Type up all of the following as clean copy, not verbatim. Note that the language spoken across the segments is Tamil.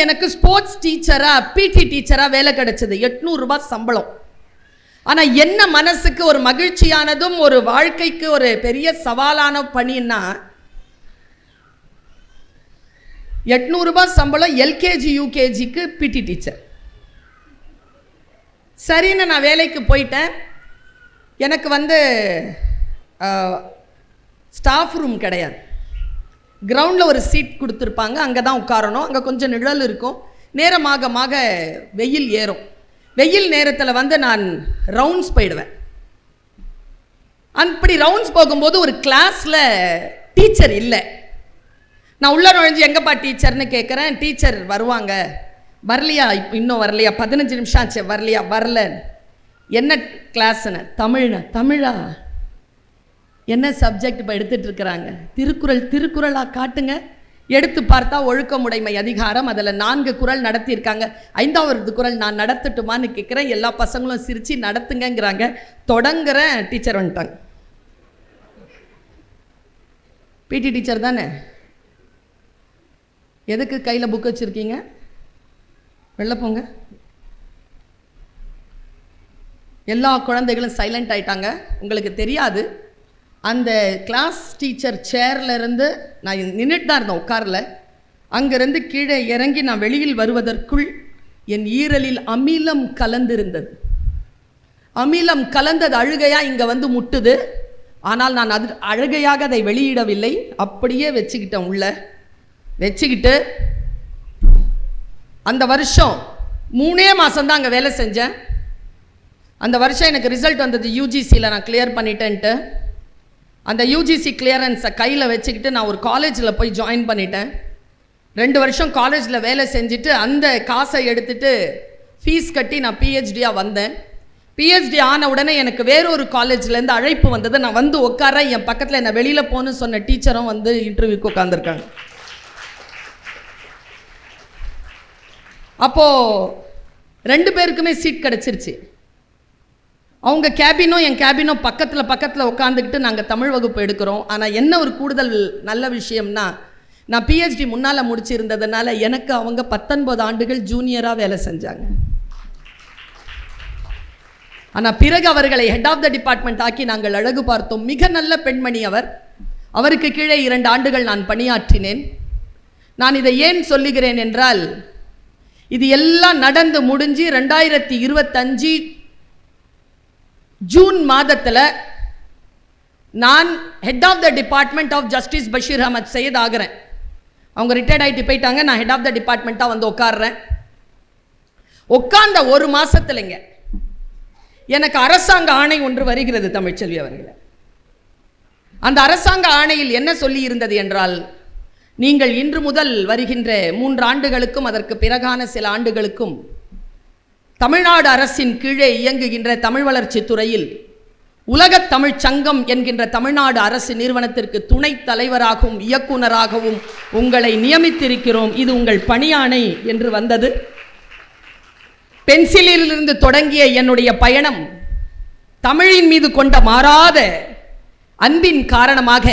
எனக்கு ஸ்போர்ட்ஸ் டீச்சரா பிடி டீச்சரா வேலை கிடைச்சது. 800 ரூபாய் சம்பளம். ஆனா என்ன மனசுக்கு ஒரு மகிழ்ச்சியானதும் ஒரு வாழ்க்கைக்கு ஒரு பெரிய சவாலான பணின்னா, 800 ரூபாய் சம்பளம், எல்கேஜி யூகேஜிக்கு பிடி டீச்சர். சரின்னு நான் வேலைக்கு போயிட்டேன். எனக்கு ஸ்டாஃப் ரூம் கிடையாது. கிரவுண்டில் ஒரு சீட் கொடுத்துருப்பாங்க, அங்கே தான் உட்காரணும். அங்கே கொஞ்சம் நிழல் இருக்கும். நேரமாக வெயில் ஏறும். வெயில் நேரத்தில் நான் ரவுண்ட்ஸ் போயிடுவேன். அப்படி ரவுண்ட்ஸ் போகும்போது ஒரு கிளாஸில் டீச்சர் இல்லை. நான் உள்ள நுழைஞ்சு எங்கப்பா டீச்சர்னு கேட்குறேன். டீச்சர் வருவாங்க. வரலையா? இன்னும் வரலையா? 15 நிமிஷம் ஆச்சு, வரலையா? வரல. என்ன கிளாஸ்ன்னு? தமிழா? என்ன சப்ஜெக்ட் இப்போ எடுத்துட்டு இருக்கிறாங்க? திருக்குறளா? காட்டுங்க. எடுத்து பார்த்தா ஒழுக்கமுடைமை அதிகாரம், அதில் 4 குறள் நடத்தியிருக்காங்க. 5வது குறள் நான் நடத்தட்டுமான்னு கேட்குறேன். எல்லா பசங்களும் சிரித்து நடத்துங்கிறாங்க. தொடங்குறேன், டீச்சர் வந்துட்டாங்க. பிடி டீச்சர் தானே? எதுக்கு கையில் புக் வச்சுருக்கீங்க? வெளில போங்க. எல்லா குழந்தைகளும் சைலண்ட் ஆயிட்டாங்க. உங்களுக்கு தெரியாது, அந்த கிளாஸ் டீச்சர் சேர்ல இருந்து நான் நின்றுட்டு தான் இருந்தேன், உட்காரல. அங்கிருந்து கீழே இறங்கி நான் வெளியில் வருவதற்குள் என் ஈரலில் அமிலம் கலந்திருந்தது. அமிலம் கலந்தது அழுகையா இங்கே முட்டுது. ஆனால் நான் அது அழுகையாக அதை வெளியிடவில்லை, அப்படியே வச்சுக்கிட்டேன். உள்ள வச்சுக்கிட்டு அந்த வருஷம் 3 மாதம் தான் அங்கே வேலை செஞ்சேன். அந்த வருஷம் எனக்கு ரிசல்ட் வந்தது, யூஜிசியில் நான் கிளியர் பண்ணிட்டேன்ட்டு. அந்த யூஜிசி கிளியரன்ஸை கையில் வச்சுக்கிட்டு நான் ஒரு காலேஜில் போய் ஜாயின் பண்ணிட்டேன். 2 வருஷம் காலேஜில் வேலை செஞ்சுட்டு அந்த காசை எடுத்துகிட்டு ஃபீஸ் கட்டி நான் பிஹெச்டியாக வந்தேன். பிஹெச்டி ஆன உடனே எனக்கு வேறொரு காலேஜ்லேருந்து அழைப்பு வந்தது. நான் உட்கார, என் பக்கத்தில் என்னை வெளியில் போகணுன்னு சொன்ன டீச்சரும் இன்டர்வியூக்கு உட்காந்துருக்காங்க. அப்போது 2 பேருக்குமே சீட் கிடச்சிருச்சு. அவங்க கேபினும் என் கேபினும் பக்கத்தில் உட்காந்துக்கிட்டு நாங்கள் தமிழ் வகுப்பு எடுக்கிறோம். ஆனால் என்ன ஒரு கூடுதல் நல்ல விஷயம்னா, நான் பிஹெச்டி முன்னால் முடிச்சிருந்ததுனால எனக்கு அவங்க 19 ஆண்டுகள் ஜூனியராக வேலை செஞ்சாங்க. ஆனால் பிறகு அவர்களை ஹெட் ஆஃப் த டிபார்ட்மெண்ட் ஆக்கி நாங்கள் அழகு பார்த்தோம். மிக நல்ல பெண்மணி அவர். அவருக்கு கீழே 2 ஆண்டுகள் நான் பணியாற்றினேன். நான் இதை ஏன் சொல்லுகிறேன் என்றால், இது எல்லாம் நடந்து முடிஞ்சு 2025 ஜூன் மாதத்தில் நான் head of the department of justice Basheer Ahmed Sayeed ஆகிறேன். அவங்க ரிட்டையர்ட் ஆகிட்டு போயிட்டாங்க. நான் ஹெட் ஆஃப் த டிபார்ட்மெண்ட்டாக உட்கார்றேன். உட்கார்ந்த 1 மாதத்துலங்க எனக்கு அரசாங்க ஆணை ஒன்று வருகிறது தமிழ்ச்செல்வி அவர்களே. அந்த அரசாங்க ஆணையில் என்ன சொல்லி இருந்தது என்றால், நீங்கள் இன்று முதல் வருகின்ற 3 ஆண்டுகளுக்கும் அதற்கு பிறகான சில ஆண்டுகளுக்கும் தமிழ்நாடு அரசின் கீழே இயங்குகின்ற தமிழ் வளர்ச்சி துறையில் உலகத் தமிழ்ச் சங்கம் என்கின்ற தமிழ்நாடு அரசு நிறுவனத்திற்கு துணைத் தலைவராகவும் இயக்குனராகவும் உங்களை நியமித்திருக்கிறோம். இது உங்கள் பணியாணை என்று வந்தது. பென்சிலிலிருந்து தொடங்கிய என்னுடைய பயணம் தமிழின் மீது கொண்ட மாறாத அன்பின் காரணமாக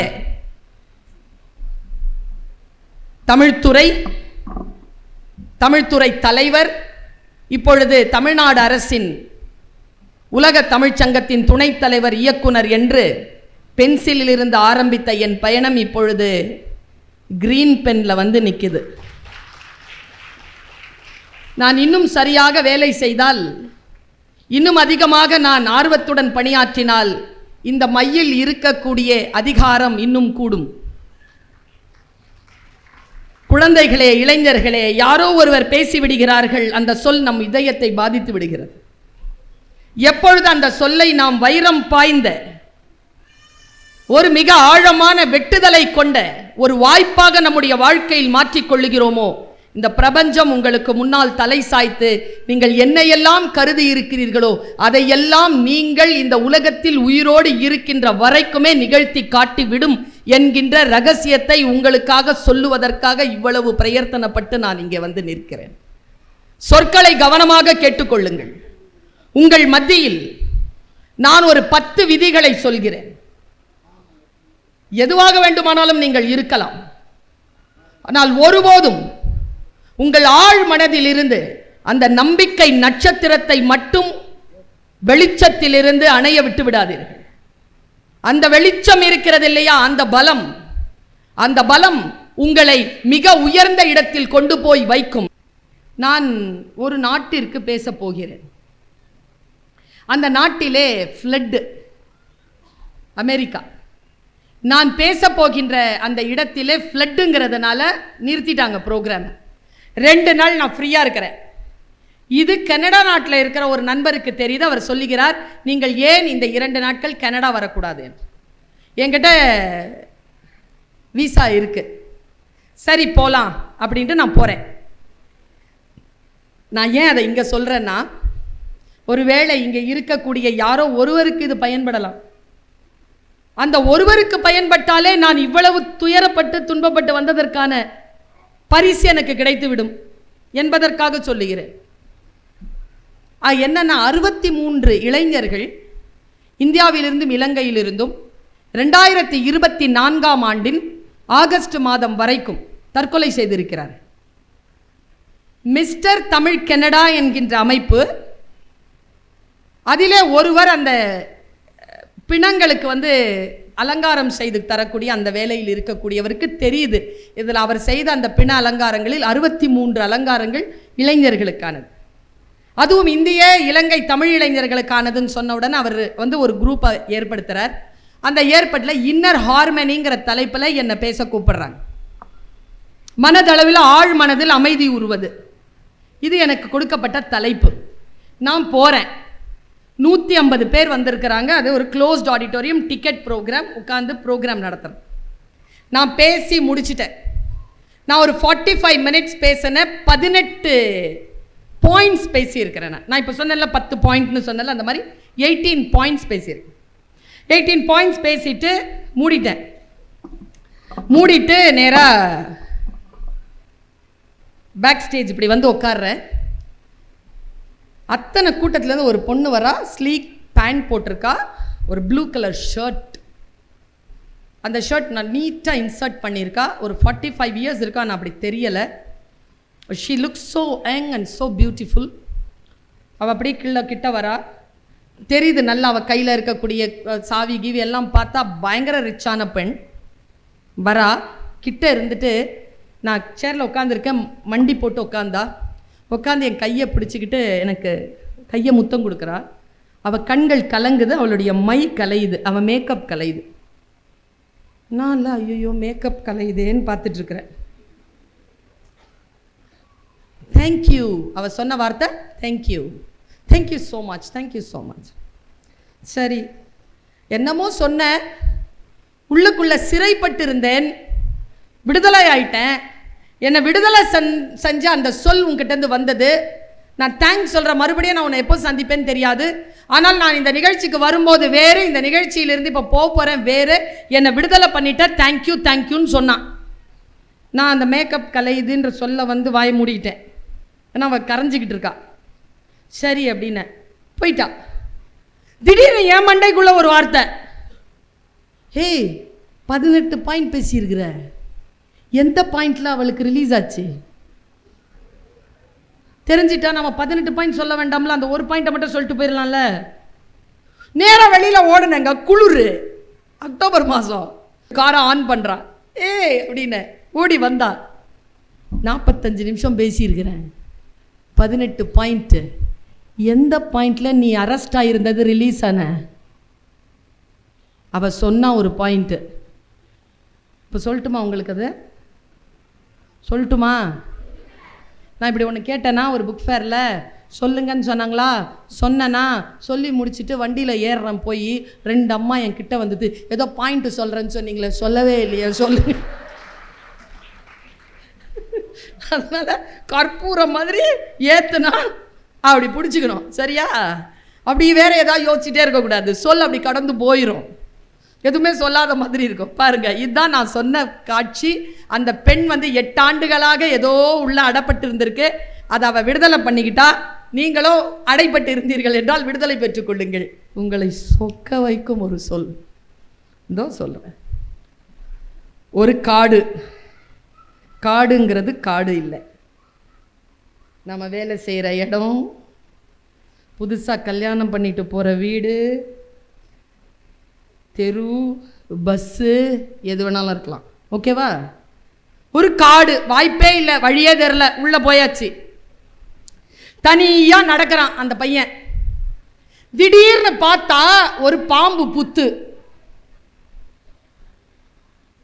தமிழ்துறை தலைவர், இப்பொழுது தமிழ்நாடு அரசின் உலக தமிழ்ச்சங்கத்தின் துணைத் தலைவர், இயக்குனர் என்று பென்சிலில் இருந்து ஆரம்பித்த என் பயணம் இப்பொழுது கிரீன் பென்ல நிற்குது. நான் இன்னும் சரியாக வேலை செய்தால், இன்னும் அதிகமாக நான் ஆர்வத்துடன் பணியாற்றினால் இந்த மையில் இருக்கக்கூடிய அதிகாரம் இன்னும் கூடும். குழந்தைகளே, இளைஞர்களே, யாரோ ஒருவர் பேசிவிடுகிறார்கள், அந்த சொல் நம் இதயத்தை பாதித்து விடுகிறது. எப்பொழுது அந்த சொல்லை நாம் வைரம் பாய்ந்த ஒரு மிக ஆழமான வெட்டுதலை கொண்ட ஒரு வாய்ப்பாக நம்முடைய வாழ்க்கையில் மாற்றிக்கொள்ளுகிறோமோ, இந்த பிரபஞ்சம் உங்களுக்கு முன்னால் தலை சாய்த்து நீங்கள் என்னையெல்லாம் கருதி இருக்கிறீர்களோ அதையெல்லாம் நீங்கள் இந்த உலகத்தில் உயிரோடு இருக்கின்ற வரைக்குமே நிகழ்த்தி காட்டிவிடும் என்கின்ற ரகசியத்தை உங்களுக்காக சொல்லுவதற்காக இவ்வளவு பிரயத்தனப்பட்டு நான் இங்கே நிற்கிறேன். சொற்களை கவனமாக கேட்டுக்கொள்ளுங்கள். உங்கள் மத்தியில் நான் ஒரு 10 விதிகளை சொல்கிறேன். எதுவாக வேண்டுமானாலும் நீங்கள் இருக்கலாம். ஆனால் ஒருபோதும் உங்கள் ஆழ் மனதில் இருந்து அந்த நம்பிக்கை நட்சத்திரத்தை மட்டும் வெளிச்சத்திலிருந்து அணைய விட்டு விடாதீர்கள். அந்த வெளிச்சம் இருக்கிறது இல்லையா, அந்த பலம் உங்களை மிக உயர்ந்த இடத்தில் கொண்டு போய் வைக்கும். நான் ஒரு நாட்டிற்கு பேச போகிறேன். அந்த நாட்டிலே ஃப்ளட், அமெரிக்கா. நான் பேச போகின்ற அந்த இடத்திலே ஃப்ளட்டுங்கிறதுனால நிறுத்திட்டாங்க ப்ரோக்ராம். 2 நாள் நான் ஃப்ரீயாக இருக்கிறேன். இது கனடா நாட்டில் இருக்கிற ஒரு நண்பருக்கு தெரியுது. அவர் சொல்லுகிறார், நீங்கள் ஏன் இந்த 2 நாட்கள் கனடா வரக்கூடாது? என்கிட்ட விசா இருக்கு, சரி போகலாம் அப்படின்ட்டு நான் போகிறேன். நான் ஏன் அதை இங்கே சொல்கிறேன்னா, ஒருவேளை இங்கே இருக்கக்கூடிய யாரோ ஒருவருக்கு இது பயன்படலாம். அந்த ஒருவருக்கு பயன்பட்டாலே நான் இவ்வளவு துயரப்பட்டு துன்பப்பட்டு வந்ததற்கான பரிசு எனக்கு கிடைத்துவிடும் என்பதற்காக சொல்லுகிறேன். என்னன்னா, 63 இளைஞர்கள் இந்தியாவிலிருந்தும் இலங்கையிலிருந்தும் 2024ஆம் ஆண்டின் ஆகஸ்ட் மாதம் வரைக்கும் தற்கொலை செய்திருக்கிறார். மிஸ்டர் தமிழ் கனடா என்கின்ற அமைப்பு, அதிலே ஒருவர் அந்த பிணங்களுக்கு அலங்காரம் செய்து தரக்கூடிய அந்த வேலையில் இருக்கக்கூடியவருக்கு தெரியுது, இதில் அவர் செய்த அந்த பிண அலங்காரங்களில் 63 அலங்காரங்கள் இளைஞர்களுக்கானது, அதுவும் இந்திய இலங்கை தமிழ் இளைஞர்களுக்கானதுன்னு சொன்ன உடனே அவர் ஒரு குரூப்பை ஏற்படுத்துகிறார். அந்த ஏற்பாட்டில் இன்னர் ஹார்மனிங்கிற தலைப்பில் என்னை பேச கூப்பிடுறாங்க. மனதளவில் ஆழ் மனதில் அமைதி உருவது, இது எனக்கு கொடுக்கப்பட்ட தலைப்பு. நான் போகிறேன். 150 பேர் வந்திருக்கிறாங்க. அது ஒரு க்ளோஸ்ட் ஆடிட்டோரியம், டிக்கெட் ப்ரோக்ராம், உட்காந்து ப்ரோக்ராம் நடத்துகிறேன். நான் பேசி முடிச்சிட்டேன். நான் ஒரு 45 மினிட்ஸ் பேசினேன். 18 பாயிண்ட்ஸ் பேசியிருக்கிறேன். நான் இப்போ சொன்னேன்ல 10 பாயிண்ட்னு சொன்னல, அந்த மாதிரி 18 பாயிண்ட்ஸ் பேசியிருக்கேன். 18 பாயிண்ட்ஸ் பேசிட்டு மூடிட்டேன். மூடிட்டு நேராக பேக் ஸ்டேஜ் இப்படி உட்கார்றேன். அத்தனை கூட்டத்துலேருந்து ஒரு பொண்ணு வரா, ஸ்லீக் பேண்ட் போட்டிருக்கா, ஒரு ப்ளூ கலர் ஷர்ட். அந்த ஷர்ட் நான் நீட்டாக இன்சர்ட் பண்ணியிருக்கா. ஒரு 45 இயர்ஸ் இருக்கா, நான் அப்படி தெரியலை. She looks so young and so beautiful. அவள் அப்படியே கிட்ட வரா, தெரியுது நல்லா. அவள் கையில் இருக்கக்கூடிய சாவி கீவி எல்லாம் பார்த்தா பயங்கர ரிச்சான பெண். வரா, கிட்ட இருந்துட்டு நான் சேரில் உட்காந்துருக்கேன், மண்டி போட்டு உட்காந்து என் கையை பிடிச்சிக்கிட்டு எனக்கு கையை முத்தம் கொடுக்குறா. அவள் கண்கள் கலங்குது, அவளுடைய மை கலையுது, அவள் மேக்கப் கலையுது. நான் ஐயோ மேக்கப் கலையுதேன்னு பார்த்துட்ருக்குறேன். தேங்க்யூ, அவள் சொன்ன வார்த்தை thank you, thank you so much, thank you so much. சரி, என்னமோ சொன்னேன், உள்ளுக்குள்ளே சிறைப்பட்டு இருந்தேன், விடுதலை ஆயிட்டேன். என்னை விடுதலை செஞ்ச அந்த சொல் உங்ககிட்டேருந்து வந்தது. நான் தேங்க்ஸ் சொல்கிறேன். மறுபடியும் நான் உன்னை எப்போ சந்திப்பேன்னு தெரியாது. ஆனால் நான் இந்த நிகழ்ச்சிக்கு வரும்போது வேறு, இந்த நிகழ்ச்சியிலிருந்து இப்போ போகிறேன் வேறு. என்னை விடுதலை பண்ணிட்டேன், தேங்க்யூ தேங்க்யூன்னு சொன்னான். நான் அந்த மேக்கப் கலையுதுன்ற சொல்ல வாய மூடிக்கிட்டேன். ஏன்னா அவள் கரைஞ்சிக்கிட்டு இருக்கா. சரி அப்படின்னு போயிட்டா. திடீர்னு என் மண்டைக்குள்ள ஒரு வார்த்தை, ஹே 18 பாயிண்ட் பேசியிருக்கிற, எந்த பாயிண்ட்ல அவளுக்கு ரிலீஸ் ஆச்சு தெரிஞ்சிட்டா நம்ம 18 பாயிண்ட் சொல்ல வேண்டாம்ல, அந்த ஒரு பாயிண்ட்டை மட்டும் சொல்லிட்டு போயிடலாம்ல. நேராக வெளியில் ஓடுனேங்க, குளிர், அக்டோபர் மாதம். காரை ஆன் பண்ணுறா, அப்படின்னு ஓடி வந்தா. 45 நிமிஷம் பேசியிருக்கிறேன், 18 பாயிண்ட்டு. எந்த பாயிண்டில் நீ அரெஸ்ட் ஆகிருந்தது ரிலீஸ் ஆன? அவள் சொன்னா ஒரு பாயிண்ட்டு. இப்போ சொல்லட்டுமா உங்களுக்கு? அது சொல்லட்டுமா? நான் இப்படி ஒன்று கேட்டேன்னா ஒரு புக் ஃபேரில் சொல்லுங்கன்னு சொன்னாங்களா, சொன்னேன்னா சொல்லி முடிச்சுட்டு வண்டியில் ஏறுறேன். போய் 2 அம்மா என்கிட்ட வந்தது, ஏதோ பாயிண்ட்டு சொல்கிறேன்னு சொன்னீங்களே, சொல்லவே இல்லையா, சொல்லுங்க. அதனால கற்பூரம் மாதிரி ஏற்றுனா அப்படி பிடிச்சிக்கணும், சரியா? அப்படி வேற ஏதாவது யோசிச்சுட்டே இருக்கக்கூடாது. சொல் அப்படி கடந்து போயிடும், எதுவுமே சொல்லாத மாதிரி இருக்கும். பாருங்க, இதுதான் நான் சொன்ன காட்சி. அந்த பெண் 8 ஆண்டுகளாக ஏதோ உள்ள அடப்பட்டு இருந்திருக்கு. அதை அவள் விடுதலை பண்ணிக்கிட்டா. நீங்களோ அடைப்பட்டு இருந்தீர்கள் என்றால் விடுதலை பெற்றுக்கொள்ளுங்கள். உங்களை சொக்க வைக்கும் ஒரு சொல் இதோ சொல்லுவேன். ஒரு காடுங்கிறது காடு இல்லை, நம்ம வேலை செய்கிற இடம், புதுசாக கல்யாணம் பண்ணிட்டு போகிற வீடு, தெரு, பஸ்ஸு, எது வேணாலும் இருக்கலாம். ஓகேவா? ஒரு காடு, வாய்ப்பே இல்லை, வழியே தெரில, உள்ளே போயாச்சு. தனியாக நடக்கிறான் அந்த பையன். திடீர்னு பார்த்தா ஒரு பாம்பு புத்து.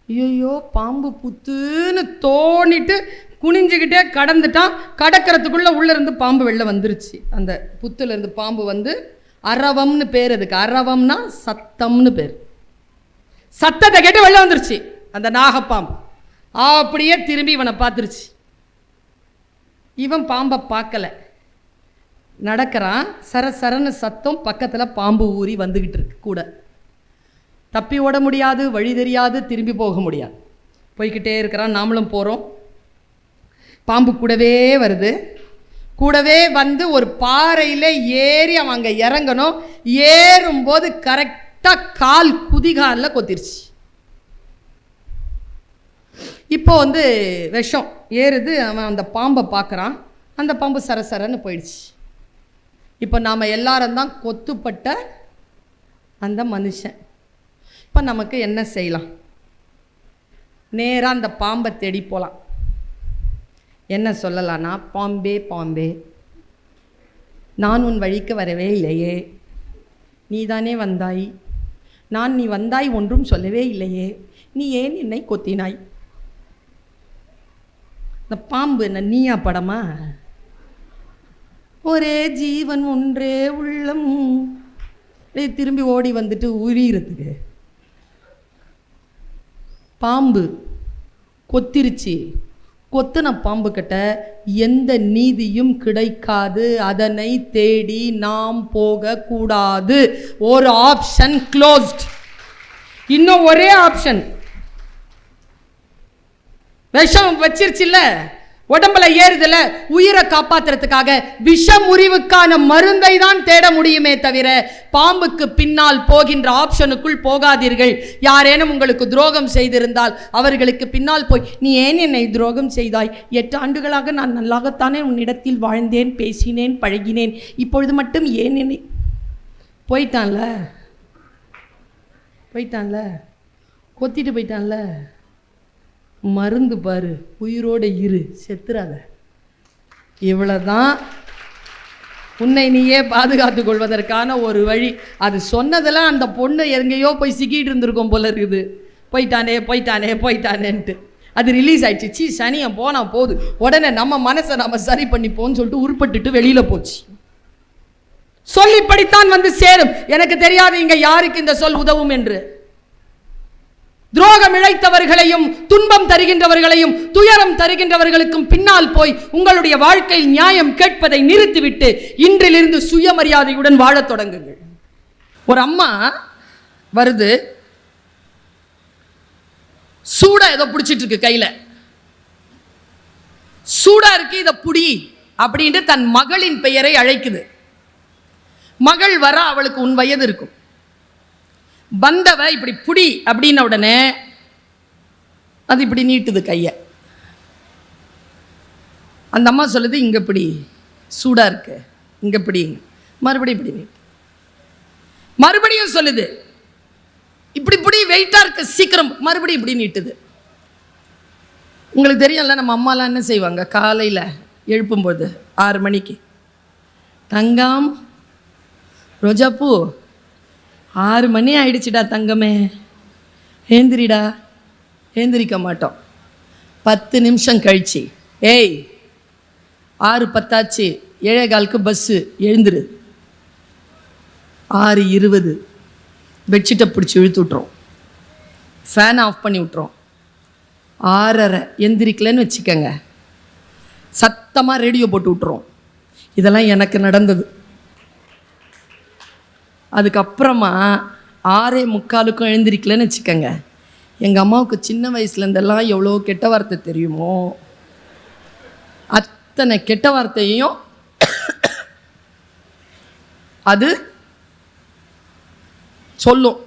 ஐயோ, பாம்பு புத்துன்னு தோணிட்டு குனிஞ்சுக்கிட்டே கடந்துட்டான். கடக்கிறதுக்குள்ளே உள்ளேருந்து பாம்பு வெளில வந்துருச்சு. அந்த புத்துலேருந்து பாம்பு வந்து அரவம்னு பேர். அதுக்கு அரவம்னா சத்தம்னு பேர். சத்தத்தை கேட்டு வெளில வந்துருச்சு அந்த நாகப்பாம்பு. அப்படியே திரும்பி இவனை பார்த்துருச்சு. இவன் பாம்பை பார்க்கல, நடக்கிறான். சரசரன்னு சத்தம், பக்கத்தில் பாம்பு ஊறி வந்துக்கிட்டு இருக்கு. கூட தப்பி ஓட முடியாது, வழி தெரியாது, திரும்பி போக முடியாது. போய்கிட்டே இருக்கிறான். நாமளும் போகிறோம். பாம்பு கூடவே வருது. கூடவே வந்து ஒரு பாறையில் ஏறி அவன் அங்கே இறங்கணும். ஏறும்போது கரெக்டாக கால் குதிகாலில் கொத்திருச்சு. இப்போ வந்து விஷம் ஏறுது. அவன் அந்த பாம்பை பார்க்குறான். அந்த பாம்பு சரசரன்னு போயிடுச்சு. இப்போ நாம் எல்லாரும் தான் கொத்துப்பட்ட அந்த மனுஷன். இப்போ நமக்கு என்ன செய்யலாம்? நேராக அந்த பாம்பை தேடி போகலாம். என்ன சொல்லலான்னா, பாம்பே பாம்பே, நான் உன் வழிக்கு வரவே இல்லையே, நீதானே வந்தாய், நான் நீ வந்தாய் ஒன்றும் சொல்லவே இல்லையே, நீ ஏன் என்னை கொத்தினாய்? இந்த பாம்பு என்ன நீயா படமா? ஒரே ஜீவன் ஒன்றே உள்ளம், திரும்பி ஓடி வந்துட்டு உயிரத்துக்கு. பாம்பு கொத்திருச்சு. கொத்துன பாம்பு கிட்ட எந்த நீதியும் கிடைக்காது. அதனை தேடி நாம் போகக்கூடாது. ஒரு ஆப்ஷன் க்ளோஸ்ட். இன்னும் ஒரே ஆப்ஷன். விஷம் வச்சிருச்சுல்ல, உடம்புல ஏறுதுல, உயிரை காப்பாத்துறதுக்காக விஷ முறிவுக்கான மருந்தை தான் தேட முடியுமே தவிர பாம்புக்கு பின்னால் போகின்ற ஆப்ஷனுக்குள் போகாதீர்கள். யாரேனும் உங்களுக்கு துரோகம் செய்திருந்தால் அவர்களுக்கு பின்னால் போய், நீ ஏன் என்னை துரோகம் செய்தாய்? 8 ஆண்டுகளாக நான் நல்லாகத்தானே உன்னிடத்தில் வாழ்ந்தேன், பேசினேன், பழகினேன், இப்பொழுது மட்டும் ஏன் என்னை? போயிட்டான்ல, கொத்திட்டு போயிட்டான்ல. மருந்து பாரு, உயிரோடு இரு, செத்துறாத. இவ்வளோதான் உன்னை நீயே பாதுகாத்து கொள்வதற்கான ஒரு வழி. அது சொன்னதெல்லாம் அந்த பொண்ணு எங்கேயோ போய் சிக்கிட்டு இருந்திருக்கும் போல இருக்குது. போயிட்டானேன்ட்டு அது ரிலீஸ் ஆயிடுச்சு. சனியம் போனா போகுது, உடனே நம்ம மனசை நம்ம சரி பண்ணிப்போன்னு சொல்லிட்டு உருப்பட்டுட்டு வெளியில் போச்சு. சொல்லி படித்தான் வந்து சேரும். எனக்கு தெரியாது இங்கே யாருக்கு இந்த சொல் உதவும் என்று. துரோகம் இழைத்தவர்களையும், துன்பம் தருகின்றவர்களையும், துயரம் தருகின்றவர்களுக்கும் பின்னால் போய் உங்களுடைய வாழ்க்கையில் நியாயம் கேட்பதை நிறுத்திவிட்டு இன்றிலிருந்து சுயமரியாதையுடன் வாழத் தொடங்குங்கள். ஒரு அம்மா வருது, சூடா ஏதோ பிடிச்சிட்டு இருக்கு கையில. சூடா இருக்கு, இதை புடி அப்படின்ட்டு தன் மகளின் பெயரை அழைக்குது. மகள் வர அவளுக்கு 1 வயது இருக்கும். வந்தவ இப்படி புடி அப்படின்ன உடனே அது இப்படி நீட்டுது கைய. அந்த அம்மா சொல்லுது, இங்க இப்படி சூடா இருக்கு, இங்க இப்படி. மறுபடியும் இப்படி நீட்டு. மறுபடியும் சொல்லுது, இப்படி இப்படி வெயிட்டா இருக்கு, சீக்கிரம். மறுபடியும் இப்படி நீட்டுது. உங்களுக்கு தெரியும்ல, நம்ம அம்மாலாம் என்ன செய்வாங்க? காலையில் எழுப்பும்போது 6 மணிக்கு, தங்கம் ரோஜாப்பூ 6 மணி ஆயிடுச்சுடா தங்கமே, ஏந்திரிடா. ஏந்திரிக்க மாட்டோம். 10 நிமிஷம் கழிச்சு, ஏய் 6:10 ஆச்சு, 7:15 பஸ்ஸு, எழுந்துரு. 6:20 பெட்ஷீட்டை பிடிச்சி இழுத்து விட்றோம், ஃபேன் ஆஃப் பண்ணி விட்றோம். 6:30 எந்திரிக்கலன்னு வச்சுக்கோங்க, சத்தமாக ரேடியோ போட்டு விட்றோம். இதெல்லாம் எனக்கு நடந்தது. அதுக்கப்புறமா 6:45 எழுந்திரிக்கலன்னு வச்சுக்கோங்க, எங்கள் அம்மாவுக்கு சின்ன வயசுலேருந்தெல்லாம் எவ்வளோ கெட்ட வார்த்தை தெரியுமோ அத்தனை கெட்ட வார்த்தையும் அது சொல்லும்.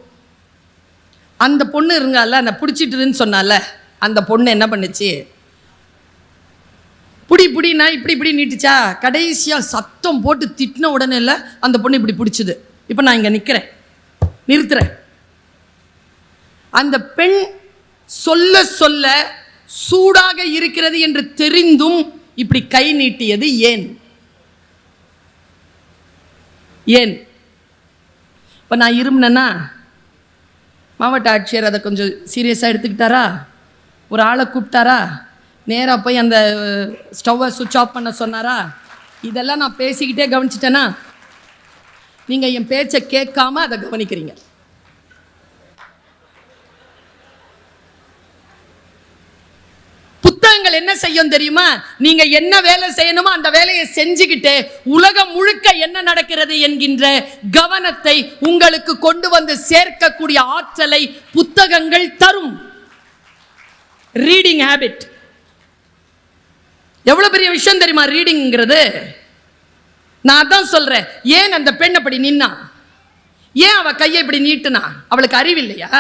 அந்த பொண்ணு இருங்கால, அந்த பிடிச்சிட்டுன்னு சொன்னால, அந்த பொண்ணு என்ன பண்ணுச்சு? புடினா இப்படி நீட்டுச்சா, கடைசியாக சத்தம் போட்டு திட்டின உடனே இல்லை அந்த பொண்ணு இப்படி பிடிச்சிது. இப்போ நான் இங்கே நிற்கிறேன், நிறுத்துறேன். அந்த பெண் சொல்ல சொல்ல சூடாக இருக்கிறது என்று தெரிந்தும் இப்படி கை நீட்டியது ஏன்? ஏன்? இப்போ நான் இருமுனேன்னா மாவட்ட ஆட்சியர் அதை கொஞ்சம் சீரியஸாக எடுத்துக்கிட்டாரா, ஒரு ஆளை கூப்பிட்டாரா, நேராக போய் அந்த ஸ்டவ்வை சுவிட்ச் ஆஃப் பண்ண சொன்னாரா? இதெல்லாம் நான் பேசிக்கிட்டே கவனிச்சிட்டேன்னா நீங்கள் என் பேச்சை கேட்காம அதை கவனிக்கிறீங்க. புத்தகங்கள் என்ன செய்யும் தெரியுமா? நீங்க என்ன வேலை செய்யணுமோ அந்த வேலையை செஞ்சுக்கிட்டு உலகம் முழுக்க என்ன நடக்கிறது என்கின்ற கவனத்தை உங்களுக்கு கொண்டு வந்து சேர்க்கக்கூடிய ஆற்றலை புத்தகங்கள் தரும். ரீடிங் ஹேபிட் எவ்வளவு பெரிய விஷயம் தெரியுமா ரீடிங்கிறது? நான் அதான் சொல்றேன். ஏன் அந்த பெண் அப்படி நின்னா? ஏன் அவ கையை இப்படி நீட்டுனா? அவளுக்கு அறிவு இல்லையா?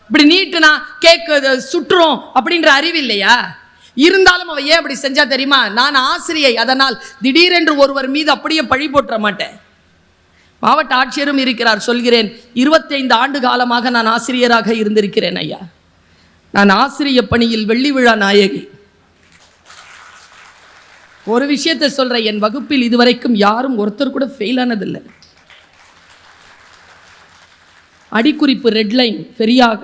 இப்படி நீட்டுனா கேக்கு சுற்றுறோம் அப்படின்ற அறிவு இல்லையா? இருந்தாலும் அவ ஏன் அப்படி செஞ்சா தெரியுமா? நான் ஆசிரியை, அதனால் திடீரென்று ஒருவர் மீது அப்படியே பழி போட்டுற மாட்டேன். மாவட்ட ஆட்சியரும் இருக்கிறார், சொல்கிறேன். 25 ஆண்டு காலமாக நான் ஆசிரியராக இருந்திருக்கிறேன் ஐயா. நான் ஆசிரிய பணியில் வெள்ளி விழா நாயகி. ஒரு விஷயத்தை சொல்றேன், என் வகுப்பில் இதுவரைக்கும் யாரும் ஒருத்தர் கூட ஃபெயில் ஆனதில்லை. அடிக்குறிப்பு ரெட்லைன் சரியாக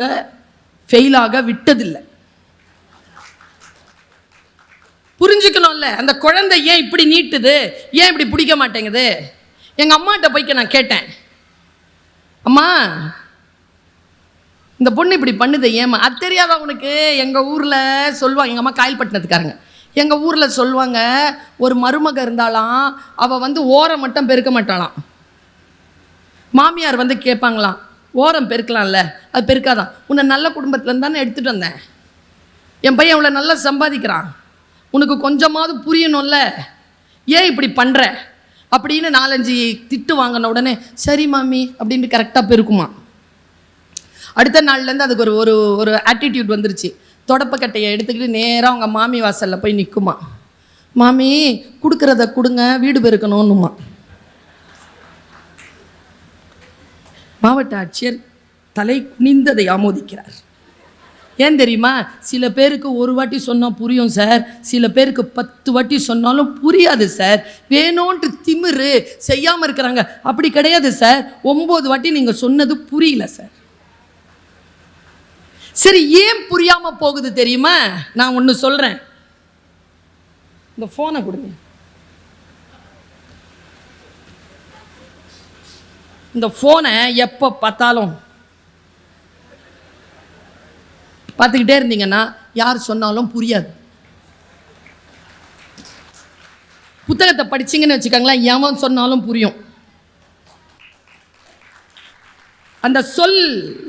ஃபெயிலாக விட்டதில்லை. புரிஞ்சுக்கணும்ல, அந்த குழந்தை ஏன் இப்படி நீட்டுது, ஏன் இப்படி பிடிக்க மாட்டேங்குது? எங்கள் அம்மாட்ட போய்க்க நான் கேட்டேன், அம்மா இந்த பொண்ணு இப்படி பண்ணுது ஏமா? அது தெரியாதா உனக்கு? எங்கள் ஊரில் சொல்லுவாங்க, எங்கள் அம்மா காயல்பட்டினத்துக்காரங்க, எங்கள் ஊரில் சொல்லுவாங்க, ஒரு மருமக இருந்தாலாம், அவள் ஓரம் மட்டும் பெருக்க மாட்டாளாம். மாமியார் கேட்பாங்களாம், ஓரம் பெருக்கலாம்ல, அது பெருக்காதான். உன்னை நல்ல குடும்பத்துலேருந்து தானே எடுத்துகிட்டு வந்தேன், என் பையன் அவ்வளோ நல்லா சம்பாதிக்கிறான், உனக்கு கொஞ்சமாவது புரியணும்ல, ஏன் இப்படி பண்ணுற அப்படின்னு 4-5 திட்டு வாங்கின உடனே சரி மாமி அப்படின்னு கரெக்டாக பெருக்குமா. அடுத்த நாள்லேருந்து அதுக்கு ஒரு ஆட்டிடியூட் வந்துருச்சு. தொடப்பக்கட்டையை எடுத்துக்கிட்டு நேராக அவங்க மாமி வாசலில் போய் நிற்குமா. மாமி கொடுக்குறத கொடுங்க, வீடு பெருக்கணும்னுமா. மாவட்ட ஆட்சியர் தலை குனிந்ததை ஆமோதிக்கிறார். ஏன் தெரியுமா? சில பேருக்கு ஒரு வாட்டி சொன்னால் புரியும் சார், சில பேருக்கு 10 வாட்டி சொன்னாலும் புரியாது சார். வேணும்ன்ட்டு திமிரு செய்யாமல் இருக்கிறாங்க. அப்படி கிடையாது சார், 9 வாட்டி நீங்கள் சொன்னது புரியல சார். சரி, ஏன் புரியாமல் போகுது தெரியுமா? நான் ஒன்று சொல்கிறேன், இந்த ஃபோனை கொடுங்க. இந்த ஃபோனை எப்போ பார்த்தாலும் பார்த்துக்கிட்டே இருந்தீங்கன்னா யார் சொன்னாலும் புரியாது. புத்தகத்தை படிச்சிங்கன்னு வச்சுக்கோங்களேன், எவன் சொன்னாலும் புரியும். அந்த சொல்,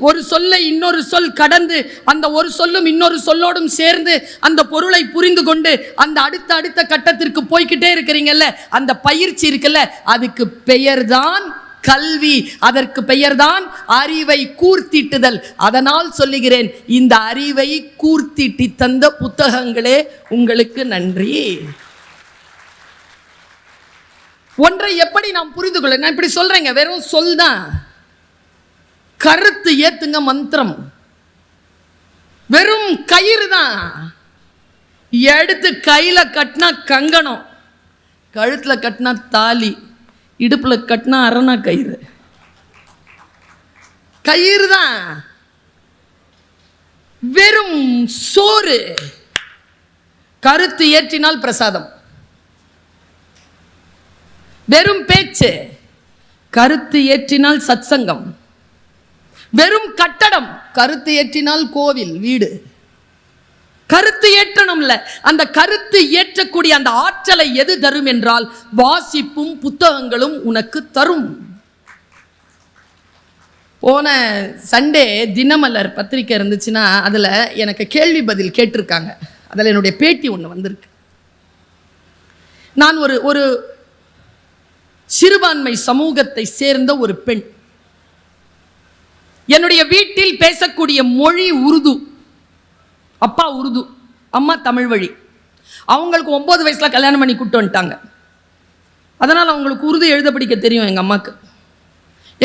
ஒரு சொல்லை இன்னொரு சொல் கடந்து, அந்த ஒரு சொல்லும் இன்னொரு சொல்லோடும் சேர்ந்து அந்த பொருளை புரிந்து கொண்டு அந்த அடுத்த கட்டத்திற்கு போய்கிட்டே இருக்கிறீங்கல்ல, அந்த பயிற்சி இருக்குல்ல, அதுக்கு பெயர்தான் கல்வி, அதற்கு பெயர்தான் அறிவை கூர்த்திட்டுதல். அதனால் சொல்லுகிறேன், இந்த அறிவை கூர்த்திட்டி தந்த புத்தகங்களே உங்களுக்கு நன்றி. ஒன்றை எப்படி நாம் புரிந்து கொள்ள, நான் இப்படி சொல்றேங்க, வெறும் சொல் தான். கருத்து ஏத்துங்க மந்திரம், வெறும் கயிறு தான். எடுத்து கையில கட்டினா கங்கணம், கழுத்துல கட்டினா தாலி, இடுப்பில் கட்டினா அரணா கயிறு. கயிறு தான். வெறும் சோறு, கருத்து ஏற்றினால் பிரசாதம். வெறும் பேச்சு, கருத்து ஏற்றினால் சத்சங்கம். வெறும் கட்டடம், கருத்து ஏற்றினால் கோவில், வீடு. கருத்து ஏற்றணும்ல, அந்த கருத்து ஏற்றக்கூடிய அந்த ஆற்றலை எது தரும் என்றால் வாசிப்பும் புத்தகங்களும் உனக்கு தரும். போன சண்டே தினமலர் பத்திரிக்கை இருந்துச்சுன்னா அதில் எனக்கு கேள்வி பதில் கேட்டிருக்காங்க. அதில் என்னுடைய பேட்டி ஒன்று வந்திருக்கு. நான் ஒரு சிறுபான்மை சமூகத்தை சேர்ந்த ஒரு பெண். என்னுடைய வீட்டில் பேசக்கூடிய மொழி உருது. அப்பா உருது, அம்மா தமிழ் வழி. அவங்களுக்கு 9 வயசில் கல்யாணம் பண்ணி கூப்பிட்டு வந்துட்டாங்க. அதனால் அவங்களுக்கு உருது எழுத படிக்க தெரியும். எங்கள் அம்மாவுக்கு,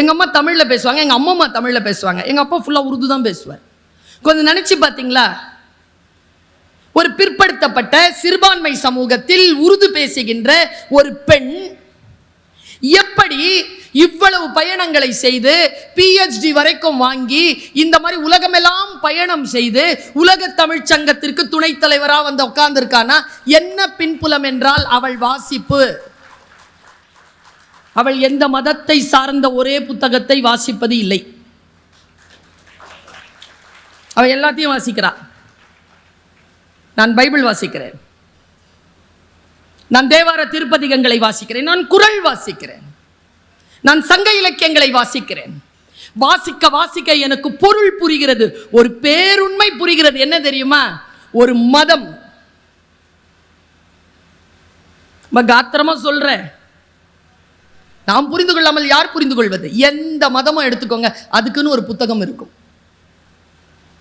எங்கள் அம்மா தமிழில் பேசுவாங்க, எங்கள் அம்மா தமிழில் பேசுவாங்க, எங்கள் அப்பா ஃபுல்லாக உருது தான் பேசுவார். கொஞ்சம் நினச்சி பார்த்தீங்களா, ஒரு பிற்படுத்தப்பட்ட சிறுபான்மை சமூகத்தில் உருது பேசுகின்ற ஒரு பெண் எப்படி இவ்வளவு பயணங்களை செய்து PhD வரைக்கும் வாங்கி இந்த மாதிரி உலகமெல்லாம் பயணம் செய்து உலக தமிழ் சங்கத்திற்கு துணைத் தலைவராக வந்து உட்கார்ந்திருக்கானா? என்ன பின்புலம் என்றால் அவள் வாசிப்பு. அவள் எந்த மதத்தை சார்ந்த ஒரே புத்தகத்தை வாசிப்பது இல்லை. அவள் எல்லாத்தையும் வாசிக்கிறாள். நான் பைபிள் வாசிக்கிறேன், நான் தேவார திருப்பதிகங்களை வாசிக்கிறேன், நான் குறள் வாசிக்கிறேன், நான் சங்க இலக்கியங்களை வாசிக்கிறேன். வாசிக்க வாசிக்க எனக்கு பொருள் புரிகிறது, ஒரு பேருண்மை புரிகிறது. என்ன தெரியுமா? ஒரு மதம், காத்திரமா சொல்றேன், நாம் புரிந்து கொள்ளாமல் யார் புரிந்து கொள்வது? எந்த மதமும் எடுத்துக்கோங்க, அதுக்குன்னு ஒரு புத்தகம் இருக்கும்.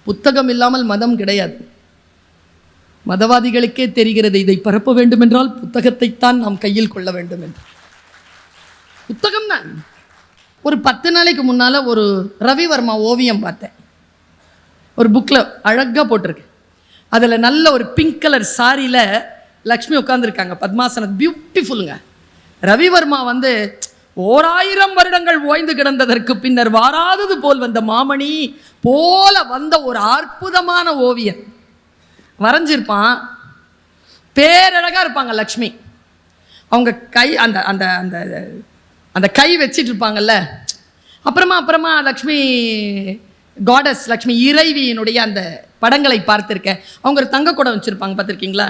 புத்தகம் இல்லாமல் மதம் கிடையாது. மதவாதிகளுக்கே தெரிகிறது, இதை பரப்ப வேண்டும் என்றால் புத்தகத்தைத்தான் நாம் கையில் கொள்ள வேண்டும் என்று. புத்தகம் தான். ஒரு 10 நாளைக்கு முன்னால் ஒரு ரவிவர்மா ஓவியம் பார்த்தேன். ஒரு புக்கில் அழகாக போட்டிருக்கு. அதில் நல்ல ஒரு பிங்க் கலர் சாரியில் லக்ஷ்மி உட்காந்துருக்காங்க, பத்மாசனம், பியூட்டிஃபுல்லுங்க. ரவிவர்மா வந்து 1000 வருடங்கள் ஓய்ந்து கிடந்ததற்கு பின்னர் வாராதது போல் வந்த மாமணி போல வந்த ஒரு அற்புதமான ஓவியம் வரைஞ்சிருப்பான். பேரழகாக இருப்பாங்க லக்ஷ்மி. அவங்க கை அந்த அந்த அந்த அந்த கை வச்சிட்டு இருப்பாங்கல்ல. அப்புறமா லக்ஷ்மி காடஸ், லக்ஷ்மி இறைவியினுடைய அந்த படங்களை பார்த்துருக்கேன். அவங்க ஒரு தங்க குடம் வச்சுருப்பாங்க, பார்த்துருக்கீங்களா?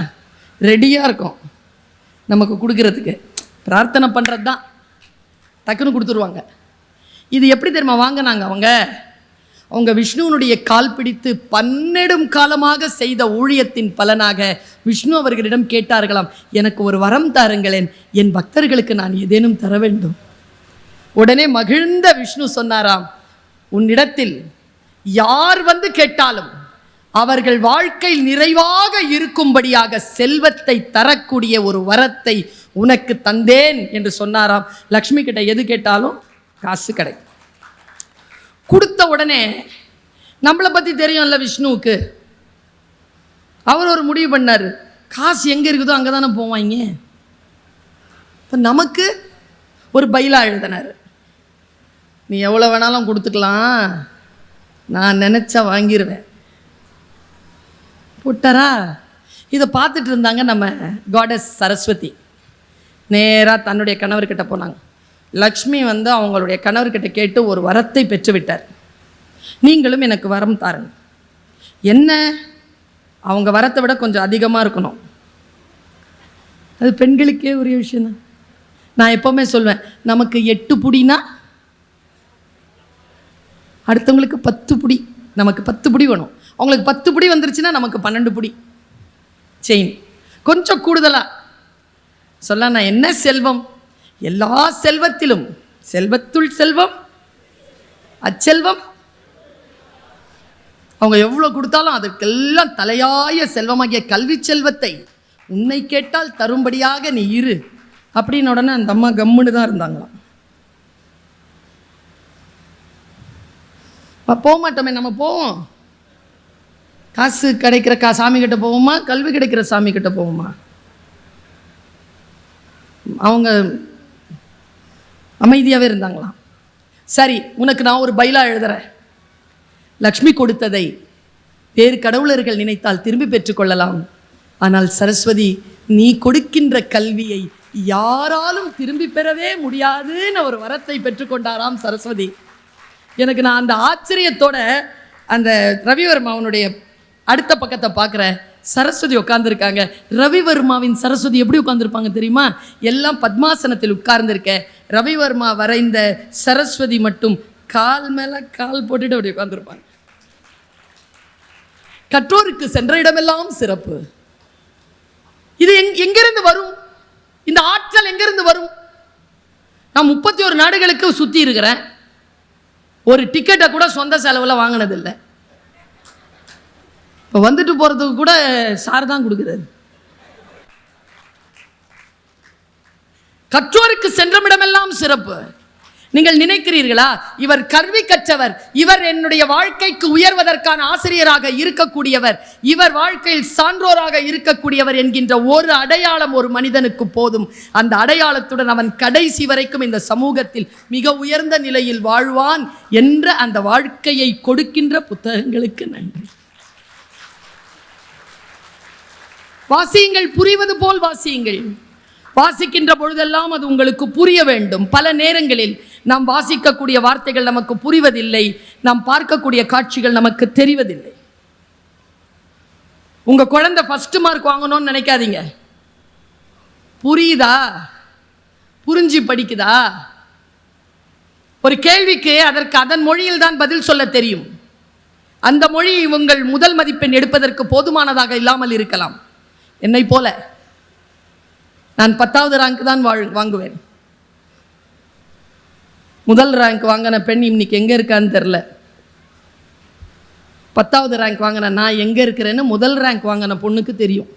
ரெடியாக இருக்கும் நமக்கு கொடுக்கறதுக்கு. பிரார்த்தனை பண்ணுறது தான், டக்குன்னு கொடுத்துருவாங்க. இது எப்படி தெரியுமா வாங்கினாங்க? அவங்க விஷ்ணுவனுடைய கால் பிடித்து 12 காலமாக செய்த ஊழியத்தின் பலனாக விஷ்ணு அவர்களிடம் கேட்டார்களாம், எனக்கு ஒரு வரம் தாருங்களேன், என் பக்தர்களுக்கு நான் ஏதேனும் தர வேண்டும். உடனே மகிழ்ந்த விஷ்ணு சொன்னாராம், உன்னிடத்தில் யார் வந்து கேட்டாலும் அவர்கள் வாழ்க்கையில் நிறைவாக இருக்கும்படியாக செல்வத்தை தரக்கூடிய ஒரு வரத்தை உனக்கு தந்தேன் என்று சொன்னாராம். லக்ஷ்மி கிட்ட எது கேட்டாலும் காசு கிடைக்கும். கொடுத்த உடனே நம்மளை பற்றி தெரியும்ல விஷ்ணுவுக்கு, அவர் ஒரு முடிவு பண்ணார், காசு எங்கே இருக்குதோ அங்கே தானே போவாங்க. இப்போ நமக்கு ஒரு பைலா எழுதினார், நீ எவ்வளோ வேணாலும் கொடுத்துக்கலாம், நான் நினச்சா வாங்கிடுவேன் போட்டாரா. இதை பார்த்துட்டு இருந்தாங்க நம்ம காடஸ் சரஸ்வதி. நேராக தன்னுடைய கணவர்கிட்ட போனாங்க. லக்ஷ்மி வந்து அவங்களுடைய கணவர்கிட்ட கேட்டு ஒரு வரத்தை பெற்றுவிட்டார். நீங்களும் எனக்கு வரம் தாருங்க. என்ன? அவங்க வரத்தை விட கொஞ்சம் அதிகமாக இருக்கணும். அது பெண்களுக்கே ஒரு விஷயம் தான். நான் எப்போவுமே சொல்வேன், நமக்கு 8 புடினா அடுத்தவங்களுக்கு 10 புடி, நமக்கு 10 புடி வேணும். அவங்களுக்கு 10 புடி வந்துருச்சுன்னா நமக்கு 12 புடி செயின். கொஞ்சம் கூடுதலாக சொல்ல, நான் என்ன செல்வம், எல்லா செல்வத்திலும் செல்வத்துள் செல்வம் அச்செல்வம். அவங்க எவ்வளோ கொடுத்தாலும் அதுக்கெல்லாம் தலையாய செல்வமாகிய கல்வி செல்வத்தை உன்னை கேட்டால் தரும்படியாக நீ இரு அப்படின்னு உடனே அந்த அம்மா கம்முன்னு தான் இருந்தாங்களாம். போக மாட்டோமே, நம்ம போவோம். காசு கிடைக்கிற சாமி கிட்ட போவோமா, கல்வி கிடைக்கிற சாமி கிட்ட போவோமா? அவங்க அமைதியாகவே இருந்தாங்களாம். சரி, உனக்கு நான் ஒரு பைலா எழுதுறேன். லக்ஷ்மி கொடுத்ததை வேறு கடவுளர்கள் நினைத்தால் திரும்பி பெற்றுக்கொள்ளலாம். ஆனால் சரஸ்வதி, நீ கொடுக்கின்ற கல்வியை யாராலும் திரும்பி பெறவே முடியாதுன்னு ஒரு வரத்தை பெற்றுக்கொண்டாராம் சரஸ்வதி. எனக்கு நான் அந்த ஆச்சரியத்தோட அந்த ரவிவர்மாவனுடைய அடுத்த பக்கத்தை பார்க்குறேன். சரஸ்வதி உட்கார்ந்துருக்காங்க. ரவிவர்மாவின் சரஸ்வதி எப்படி உட்கார்ந்துருப்பாங்க தெரியுமா? எல்லாம் பத்மாசனத்தில் உட்கார்ந்துருக்க. ரவிவர்மா வரைந்த சரஸ்வதி மட்டும் கால் மேலே கால் போட்டுட்டு அப்படி உட்கார்ந்துருப்பாங்க. கற்றோருக்கு சென்ற இடமெல்லாம் சிறப்பு. இது எங்கிருந்து வரும்? இந்த ஆற்றல் எங்கிருந்து வரும்? நான் 31 நாடுகளுக்கு சுற்றி இருக்கிறேன். ஒரு டிக்கெட்டை கூட சொந்த செலவில் வாங்கினதில்லை. இப்போ வந்துட்டு போகிறதுக்கு கூட சார் தான் கொடுக்குறாரு. கற்றோருக்கு சென்றமிடமெல்லாம் சிறப்பு. நீங்கள் நினைக்கிறீர்களா, இவர் கல்வி கற்றவர், இவர் என்னுடைய வாழ்க்கைக்கு உயர்வதற்கான ஆசிரியராக இருக்கக்கூடியவர், இவர் வாழ்க்கையில் சான்றோராக இருக்கக்கூடியவர் என்கின்ற ஒரு அடையாளம் ஒரு மனிதனுக்கு போதும். அந்த அடையாளத்துடன் அவன் கடைசி வரைக்கும் இந்த சமூகத்தில் மிக உயர்ந்த நிலையில் வாழ்வான் என்ற அந்த வாழ்க்கையை கொடுக்கின்ற புத்தகங்களுக்கு நன்றி. வாசியுங்கள், புரிவது போல் வாசியுங்கள். வாசிக்கின்ற பொழுதெல்லாம் அது உங்களுக்கு புரிய வேண்டும். பல நேரங்களில் நாம் வாசிக்கக்கூடிய வார்த்தைகள் நமக்கு புரிவதில்லை, நாம் பார்க்கக்கூடிய காட்சிகள் நமக்கு தெரிவதில்லை. உங்க குழந்தை ஃபர்ஸ்ட் மார்க் வாங்கணும்னு நினைக்காதீங்க. புரியுதா, புரிஞ்சு படிக்குதா? ஒரு கேள்விக்கு அதற்கு அதன் மொழியில் தான் பதில் சொல்ல தெரியும். அந்த மொழி உங்கள் முதல் மதிப்பெண் எடுப்பதற்கு போதுமானதாக இல்லாமல் இருக்கலாம். என்னை போல நான் 10வது ரேங்க் தான் வாங்குவேன். முதல் ரேங்க் வாங்கின பெண் இன்னைக்கு எங்கே இருக்கான்னு தெரில. 10வது ரேங்க் வாங்கின நான் எங்கே இருக்கிறேன்னு முதல் ரேங்க் வாங்கின பொண்ணுக்கு தெரியும்.